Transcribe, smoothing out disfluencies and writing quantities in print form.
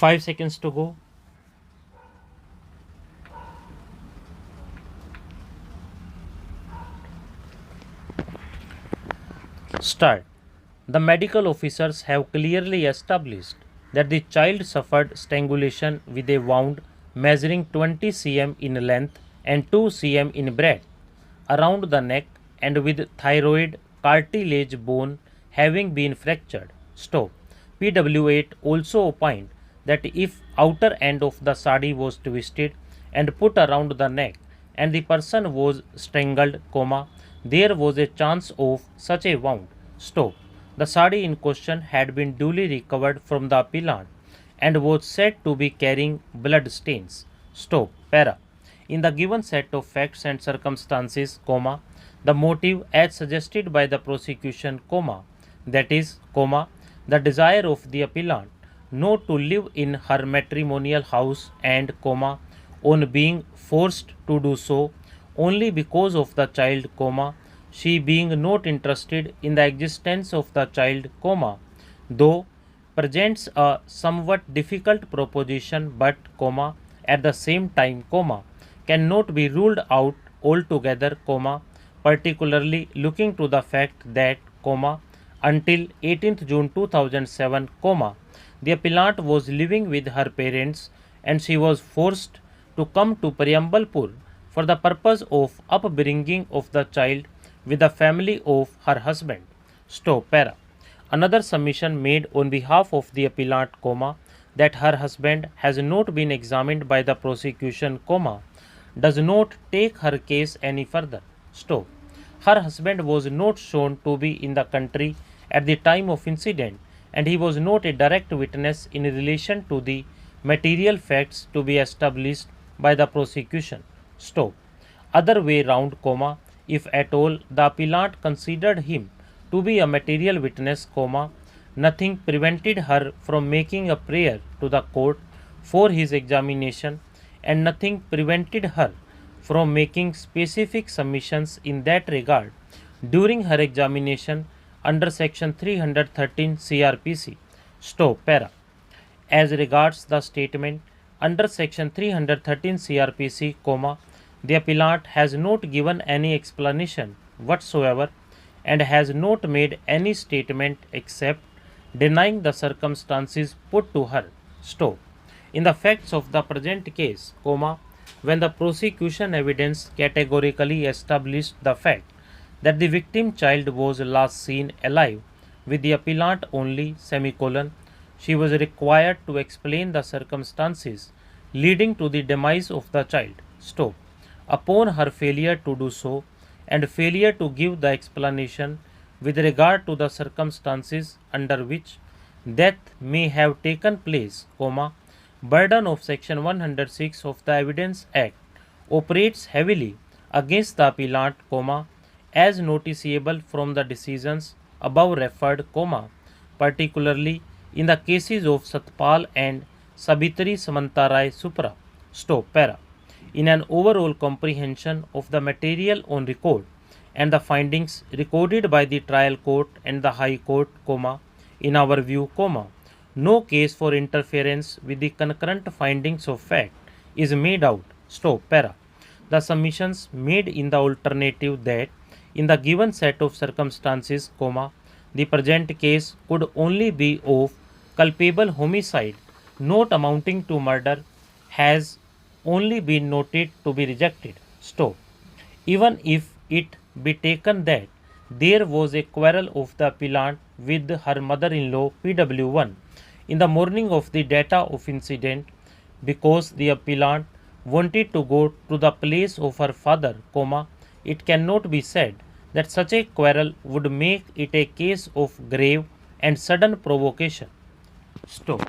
5 seconds to go. Start. The medical officers have clearly established that the child suffered strangulation with a wound measuring 20 cm in length and 2 cm in breadth around the neck and with thyroid cartilage bone having been fractured. Stop. PW8 also opined that if outer end of the sari was twisted and put around the neck and the person was strangled, there was a chance of such a wound. Stop. The sari in question had been duly recovered from the appellant and was said to be carrying blood stains. Stop. Para. In the given set of facts and circumstances, the motive as suggested by the prosecution, that is, the desire of the appellant not to live in her matrimonial house and, on being forced to do so only because of the child, she being not interested in the existence of the child, though presents a somewhat difficult proposition but, at the same time, cannot be ruled out altogether, particularly looking to the fact that, until 18th June 2007, the appellant was living with her parents and she was forced to come to Periambalpur for the purpose of upbringing of the child with the family of her husband. Stop. Para. Another submission made on behalf of the appellant, that her husband has not been examined by the prosecution, does not take her case any further. Stop. Her husband was not shown to be in the country at the time of incident and he was not a direct witness in relation to the material facts to be established by the prosecution. Stop. Other way round, if at all the appellant considered him to be a material witness, nothing prevented her from making a prayer to the court for his examination and nothing prevented her from making specific submissions in that regard during her examination under section 313 CRPC. Stop. Para. As regards the statement under section 313 CRPC, the appellant has not given any explanation whatsoever and has not made any statement except denying the circumstances put to her. Stop. In the facts of the present case, when the prosecution evidence categorically established the fact that the victim child was last seen alive with the appellant only, she was required to explain the circumstances leading to the demise of the child. Stop. Upon her failure to do so and failure to give the explanation with regard to the circumstances under which death may have taken place, burden of section 106 of the Evidence Act operates heavily against the appellant, as noticeable from the decisions above referred, particularly in the cases of Satpal and Sabitri Samantarai Supra. Stop. Para. In an overall comprehension of the material on record and the findings recorded by the trial court and the high court, in our view, no case for interference with the concurrent findings of fact is made out. Stop. Para. The submissions made in the alternative that in the given set of circumstances, the present case could only be of culpable homicide not amounting to murder has only been noted to be rejected. Stop. Even if it be taken that there was a quarrel of the appellant with her mother-in-law, PW1, in the morning of the date of incident because the appellant wanted to go to the place of her father, it cannot be said that such a quarrel would make it a case of grave and sudden provocation. Stop.